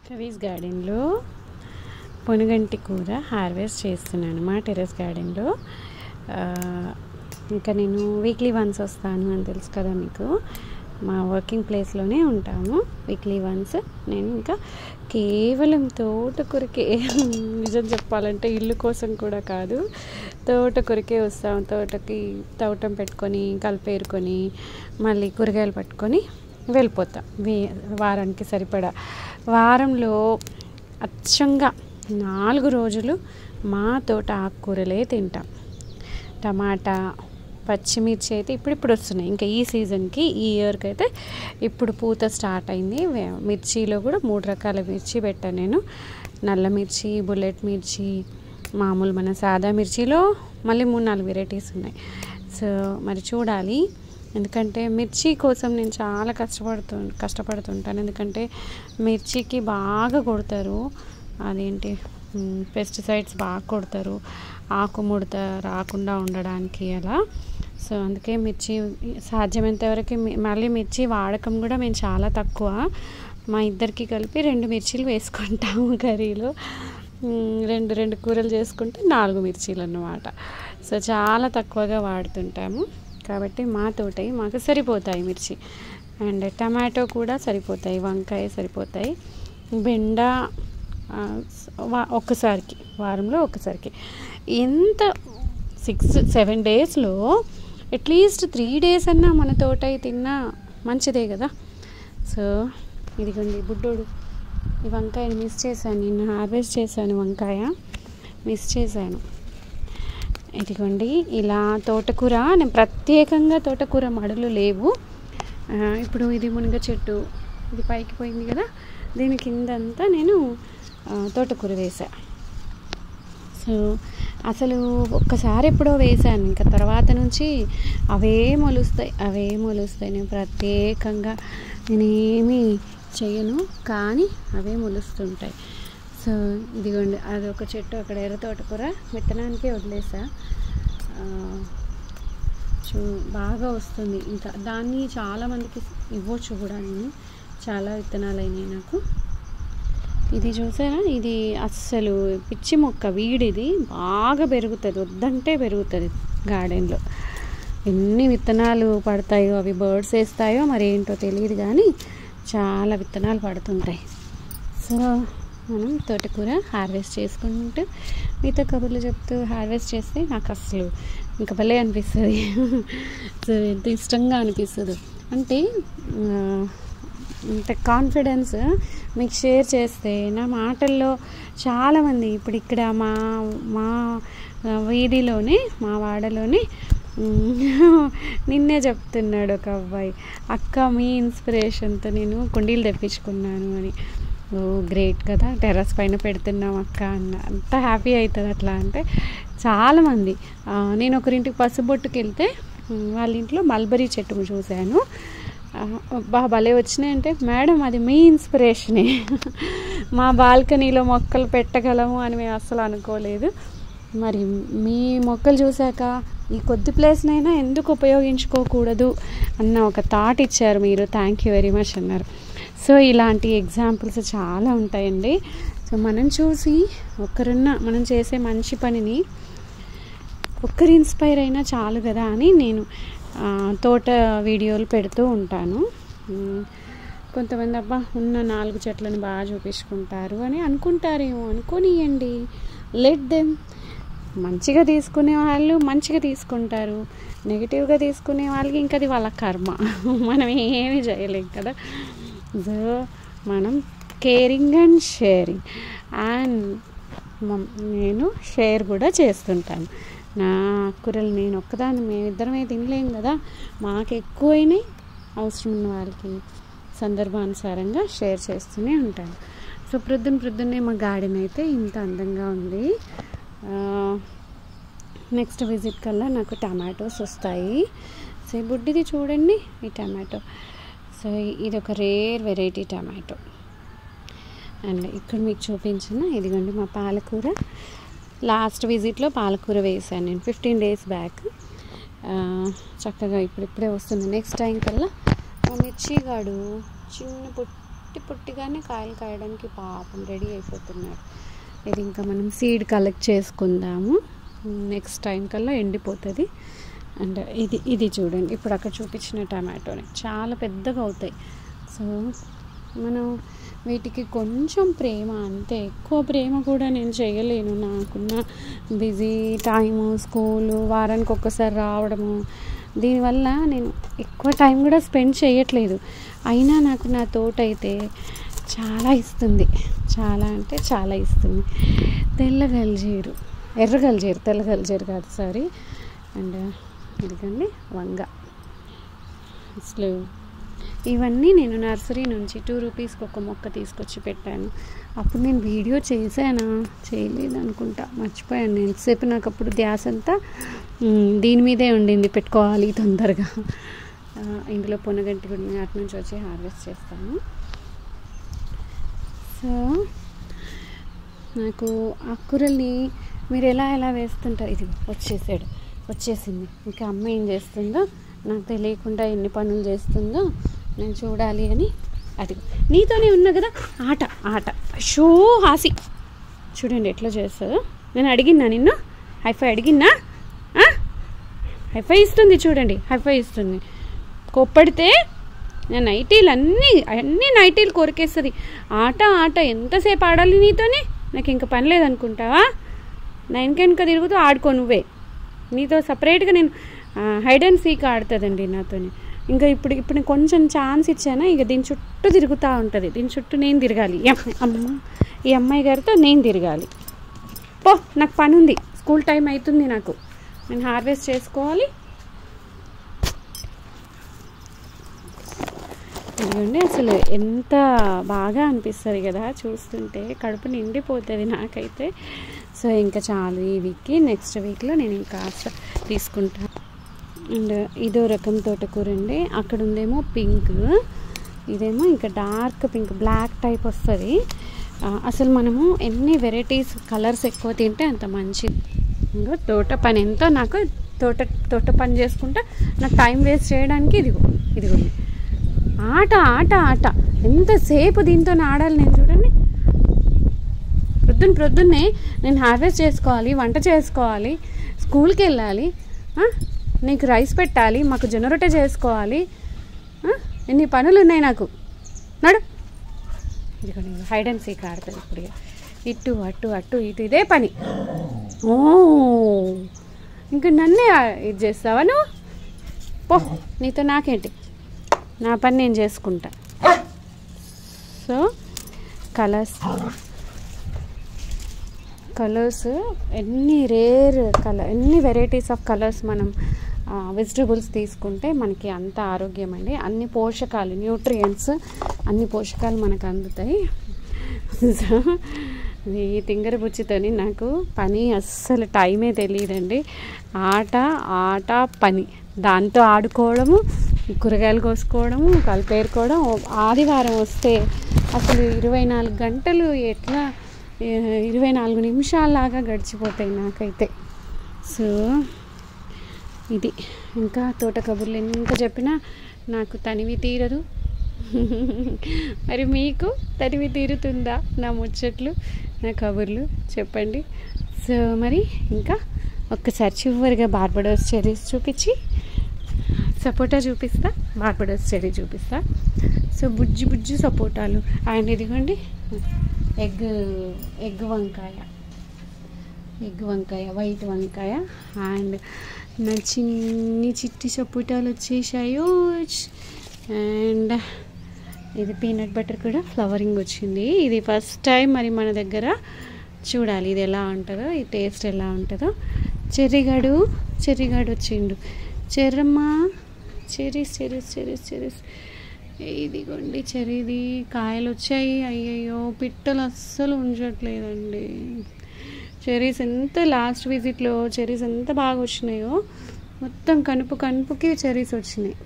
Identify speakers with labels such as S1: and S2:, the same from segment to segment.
S1: కవీస్ గార్డెన్లో పొనుగంటి కూర హార్వెస్ట్ చేస్తున్నాను మా టెర్రస్ గార్డెన్లో. ఇంకా నేను వీక్లీ వన్స్ వస్తాను అని తెలుసు కదా మీకు. మా వర్కింగ్ ప్లేస్లోనే ఉంటాము. వీక్లీ వన్స్ నేను ఇంకా కేవలం తోటకూరకే నిజం చెప్పాలంటే ఇల్లు కోసం కూడా కాదు, తోటకూరకే వస్తాం. తోటకి తోటం పెట్టుకొని కలిపేరుకొని మళ్ళీ కూరగాయలు పట్టుకొని వెళ్ళిపోతాం. వారానికి సరిపడా. వారంలో అచ్చంగా 4 రోజులు మా తోట ఆకుకూరలే తింటాం. టమాటా, పచ్చిమిర్చి అయితే ఇప్పుడు వస్తున్నాయి. ఇంకా ఈ సీజన్కి, ఈ ఇయర్కి అయితే ఇప్పుడు పూత స్టార్ట్ అయింది. మిర్చిలో కూడా 3 రకాల మిర్చి పెట్టాను నేను. నల్ల మిర్చి, బుల్లెట్ మిర్చి, మామూలు మన సాదా మిర్చిలో మళ్ళీ 3-4 వెరైటీస్ ఉన్నాయి. సో మరి చూడాలి. ఎందుకంటే మిర్చి కోసం నేను చాలా కష్టపడుతుంటాను. ఎందుకంటే మిర్చికి బాగా కొడతారు, అదేంటి పెస్టిసైడ్స్ బాగా కొడతారు ఆకు ముడత రాకుండా ఉండడానికి అలా. సో అందుకే మిర్చి సాధ్యమైనంత వరకు మళ్ళీ మిర్చి వాడకం కూడా మేము చాలా తక్కువ. మా ఇద్దరికి కలిపి 2 మిర్చీలు వేసుకుంటాము కర్రీలో. 2 కూరలు చేసుకుంటే 4 మిర్చీలు అన్నమాట. సో చాలా తక్కువగా వాడుతుంటాము. కాబట్టి మా తోటవి మాకు సరిపోతాయి మిర్చి. అండ్ టమాటో కూడా సరిపోతాయి, వంకాయ సరిపోతాయి, బెండ ఒక్కసారికి, వారంలో ఒక్కసారికి. ఎంత 6-7 డేస్లో అట్లీస్ట్ 3 డేస్ అన్నా మన తోటవి తిన్నా మంచిదే కదా. సో ఇదిగోండి బుడ్డోడు ఈ వంకాయని మిస్ చేశాను. నిన్న హార్వెస్ట్ చేశాను, వంకాయ మిస్ చేశాను. ఇదిగోండి ఇలా తోటకూర. నేను ప్రత్యేకంగా తోటకూర మడులు లేవు. ఇప్పుడు ఇది మునగ చెట్టు, ఇది పైకి పోయింది కదా, దీని కిందంతా నేను తోటకూర వేసా. సో అసలు ఒక్కసారి ఎప్పుడో వేసాను, ఇంకా తర్వాత నుంచి అవే మొలుస్తాయి. నేను ప్రత్యేకంగా నేనేమీ చెయ్యను, కానీ అవే మొలుస్తుంటాయి. సో ఇదిగోండి అదొక చెట్టు, అక్కడ ఎర్ర తోటకూర విత్తనానికే వదిలేసా. బాగా వస్తుంది. ఇంకా దాన్ని చాలామందికి ఇవ్వచ్చు కూడా. నేను చాలా విత్తనాలు అయినాయి నాకు. ఇది చూసారా, ఇది అస్సలు పిచ్చి మొక్క, వీడిది బాగా పెరుగుతుంది, వద్దంటే పెరుగుతుంది గార్డెన్లో. ఎన్ని విత్తనాలు పడతాయో, అవి బర్డ్స్ వేస్తాయో మరి ఏంటో తెలియదు, కానీ చాలా విత్తనాలు పడుతుంటాయి. సో మనం తోటకూర హార్వెస్ట్ చేసుకుంటూ మీతో కబుర్లు చెప్తూ హార్వెస్ట్ చేస్తే నాకు అసలు ఇంకా భలే అనిపిస్తుంది. సో ఎంత ఇష్టంగా అనిపిస్తుంది అంటే ఇంత కాన్ఫిడెన్స్ మీకు షేర్ చేస్తే నా మాటల్లో చాలామంది ఇప్పుడు ఇక్కడ మా వీధిలోనే, మా వాడలోనే నిన్నే చెప్తున్నాడు ఒక అబ్బాయి, అక్క మీ ఇన్స్పిరేషన్తో నేను కుండీలు తెప్పించుకున్నాను అని. ఓ గ్రేట్ కదా, టెర్రస్ పైన పెడుతున్నాం అక్క అన్న. అంత హ్యాపీ అవుతుంది అట్లా అంటే. చాలామంది నేను ఒకరింటికి పసుబొట్టుకు వెళ్తే వాళ్ళ ఇంట్లో మల్బరీ చెట్టు చూశాను. భలే వచ్చినాయంటే, మేడం అది మీ ఇన్స్పిరేషనే, మా బాల్కనీలో మొక్కలు పెట్టగలము అని మేము అస్సలు అనుకోలేదు. మరి మీ మొక్కలు చూశాక ఈ కొద్ది ప్లేస్నైనా ఎందుకు ఉపయోగించుకోకూడదు అన్న ఒక థాట్ ఇచ్చారు మీరు. థ్యాంక్ యూ వెరీ మచ్ అన్నారు. సో ఇలాంటి ఎగ్జాంపుల్స్ చాలా ఉంటాయండి. సో మనం చూసి మనం చేసే మంచి పనిని ఒక్కరు ఇన్స్పైర్ అయినా చాలు కదా అని నేను తోట వీడియోలు పెడుతూ ఉంటాను. కొంతమంది అబ్బా ఉన్న 4 చెట్లను బాగా చూపించుకుంటారు అని అనుకుంటారేమో, అనుకోనియండి, లెట్ దెమ్. మంచిగా తీసుకునే వాళ్ళు మంచిగా తీసుకుంటారు, నెగిటివ్గా తీసుకునే వాళ్ళకి ఇంకా అది వాళ్ళ కర్మ, మనం ఏమీ చేయలేం కదా. సో మనం కేరింగ్ అండ్ షేరింగ్, అండ్ నేను షేర్ కూడా చేస్తుంటాను. నా కూరలు నేను ఒక్కదాన్ని, మేమిద్దరమే తినలేం కదా, మాకు ఎక్కువైనా అవసరం ఉన్న వాళ్ళకి సందర్భానుసారంగా షేర్ చేస్తూనే ఉంటాను. సో ప్రొద్దున్నే మా గార్డెన్ అయితే ఇంత అందంగా ఉంది. నెక్స్ట్ విజిట్ కల్లా నాకు టమాటోస్ వస్తాయి. సో బుడ్డిది చూడండి ఈ టమాటో. సో ఇది ఒక రేర్ వెరైటీ టమాటో. అండ్ ఇక్కడ మీకు చూపించిన ఇదిగోండి మా పాలకూర. లాస్ట్ విజిట్లో పాలకూర వేసాను నేను 15 డేస్ బ్యాక్. చక్కగా ఇప్పుడిప్పుడే వస్తుంది. నెక్స్ట్ టైం కల్లా మా మిర్చిగాడు చిన్న పుట్టిగానే కాయలు కాయడానికి పాపం రెడీ అయిపోతున్నారు. ఇది ఇంకా మనం సీడ్ కలెక్ట్ చేసుకుందాము, నెక్స్ట్ టైం కల్లా ఎండిపోతుంది. అండ్ ఇది చూడండి, ఇప్పుడు అక్కడ చూపించిన టమాటోని చాలా పెద్దగా అవుతాయి. సో మనం వీటికి కొంచెం ప్రేమ, అంతే, ఎక్కువ ప్రేమ కూడా నేను చేయలేను. నాకున్న బిజీ టైము, స్కూలు, వారానికి ఒక్కసారి రావడము, దీనివల్ల నేను ఎక్కువ టైం కూడా స్పెండ్ చేయట్లేదు. అయినా నాకు నా తోట అయితే చాలా ఇస్తుంది, చాలా అంటే చాలా ఇస్తుంది. తెల్ల గల్జీరు, ఎర్ర గల్జీరు, తెల్ల గల్జీరు కాదు, సారీ. అండ్ ఇదిగండి వంగ. అసలు ఇవన్నీ నేను నర్సరీ నుంచి 2 రూపీస్కి ఒక మొక్క తీసుకొచ్చి పెట్టాను. అప్పుడు నేను వీడియో చేశానా, చేయలేదు అనుకుంటా, మర్చిపోయాను. నేను సేపు నాకు అప్పుడు ధ్యాస అంతా దీని మీదే ఉండింది, పెట్టుకోవాలి తొందరగా. ఇందులో పొనగంటి కూడా అటు నుంచి వచ్చి హార్వెస్ట్ చేస్తాను. సో నాకు ఆకుకూరల్ని మీరు ఎలా వేస్తుంటారు? ఇది వచ్చేసింది. ఇంకా అమ్మ ఏం చేస్తుందో నాకు తెలియకుండా ఎన్ని పనులు చేస్తుందో నేను చూడాలి అని. అది నీతోనే ఉన్నా కదా ఆట షో హాసి, చూడండి ఎట్లా చేస్తుందో. నేను అడిగినా నిన్ను, హైఫై అడిగినా? హైఫై ఇస్తుంది, చూడండి హైఫై ఇస్తుంది. కొప్పడితే నేను అన్ని నైటీలు కొరికేస్తుంది. ఆట ఎంతసేపు ఆడాలి నీతోనే? నాకు ఇంకా పని లేదనుకుంటావా? నా వెనక తిరుగుతూ ఆడుకో నువ్వే. నీతో సపరేట్గా నేను హైడ్ అండ్ సీక్ ఆడుతుందండి నాతోని. ఇంకా ఇప్పుడు కొంచెం ఛాన్స్ ఇచ్చానా, ఇక దీని చుట్టూ తిరుగుతూ ఉంటుంది. దీని చుట్టూ నేను తిరగాలి, ఈ అమ్మాయి గారితో నేను తిరగాలి. నాకు పని ఉంది, స్కూల్ టైం అవుతుంది, నేను హార్వెస్ట్ చేసుకోవాలి. ఇదిగోండి, అసలు ఎంత బాగా అనిపిస్తుంది కదా చూస్తుంటే, కడుపు నిండిపోతుంది నాకైతే. సో ఇంకా చాలు ఈ వీక్కి, నెక్స్ట్ వీక్లో నేను ఇంకా తీసుకుంటాను. అండ్ ఇదో రకం తోటకూర అండి. అక్కడ ఉందేమో పింక్, ఇదేమో ఇంకా డార్క్ పింక్, బ్లాక్ టైప్ వస్తుంది. అసలు మనము ఎన్ని వెరైటీస్ కలర్స్ ఎక్కువ తింటే అంత మంచిది. ఇంకా తోట పని ఎంతో, నాకు తోట పని చేసుకుంటా నాకు టైం వేస్ట్ చేయడానికి ఇదిగోండి ఆట ఎంతసేపు దీంతో ఆడాలి నేను, చూడండి. ప్రొద్దున్నే నేను హార్వెస్ట్ చేసుకోవాలి, వంట చేసుకోవాలి, స్కూల్కి వెళ్ళాలి, నీకు రైస్ పెట్టాలి, మాకు జొన్న రొట్టె చేసుకోవాలి, ఎన్ని పనులు ఉన్నాయి నాకు. నడు, ఇదిగోండి హైడ్ అండ్ సీక్ ఆడుతుంది ఇప్పుడు. ఇటు ఇదే పని. ఇంక నన్నే ఇది చేస్తావా నువ్వు? పో, నీతో నాకేంటి, నా పని నేను చేసుకుంటా. సో కలర్స్ ఎన్ని ఎన్ని వెరైటీస్ ఆఫ్ కలర్స్ మనం వెజిటబుల్స్ తీసుకుంటే మనకి అంత ఆరోగ్యం అండి. అన్ని పోషకాలు, న్యూట్రియంట్స్, అన్ని పోషకాలు మనకు అందుతాయి. సో ఈ తింగర బుచ్చితోని నాకు పని అస్సలు టైమే తెలియదండి. ఆట పని, దాంతో ఆడుకోవడము, కూరగాయలు కోసుకోవడము, కలిపేరుకోవడం. ఆదివారం వస్తే అసలు 24 గంటలు ఎట్లా 24 నిమిషాల్లాగా గడిచిపోతాయి నాకైతే. సో ఇది ఇంకా తోట కబుర్లు ఎంత చెప్పినా నాకు తనివి తీరదు. మరి మీకు తనివి తీరుతుందా నా ముచ్చట్లు, నా కబుర్లు? చెప్పండి. సో మరి ఇంకా ఒక్కసారి చివరిగా బార్బడోస్ చెర్రీస్ చూపించి సపోటా చూపిస్తా, బార్బడోస్ చెర్రీ చూపిస్తా. సో బుజ్జి సపోటాలు. అండ్ ఇదిగోండి ఎగ్ వంకాయ, వైట్ వంకాయ. అండ్ నా చిట్టి సపోటాలు వచ్చేసాయో. అండ్ ఇది పీనట్ బటర్ కూడా ఫ్లవరింగ్ వచ్చింది. ఇది ఫస్ట్ టైం మరి మన దగ్గర. చూడాలి ఇది ఎలా ఉంటుందో, ఈ టేస్ట్ ఎలా ఉంటుందో. చెర్రీగాడు వచ్చిండు. చెర్రమ్మా, చెర్రీస్. ఇదిగోండి చెర్రీది కాయలు వచ్చాయి. అయ్యయ్యో, పిట్టలు అస్సలు ఉంచట్లేదండి. చెర్రీస్ ఎంత లాస్ట్ విజిట్లో చెర్రీస్ ఎంత బాగా వచ్చినాయో, మొత్తం కనుపుకి చెర్రీస్ వచ్చినాయి.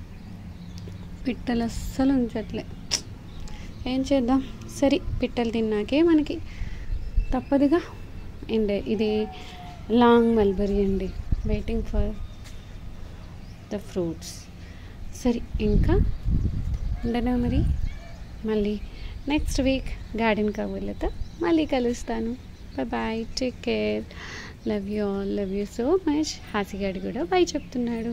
S1: పిట్టలు అస్సలు ఉంచట్లే. ఏం చేద్దాం, సరే పిట్టలు తిన్నాకే మనకి తప్పదుగా. అండ్ ఇది లాంగ్ మల్బరీ అండి, వెయిటింగ్ ఫర్ ద ఫ్రూట్స్. సరే ఇంకా ఉండనా మరి, మళ్ళీ నెక్స్ట్ వీక్ గార్డెన్ కబుర్లతో మళ్ళీ కలుస్తాను. Bye, take care, love you all, love you so much. హాసిగాడు కూడా బాయ్ చెప్తున్నాడు.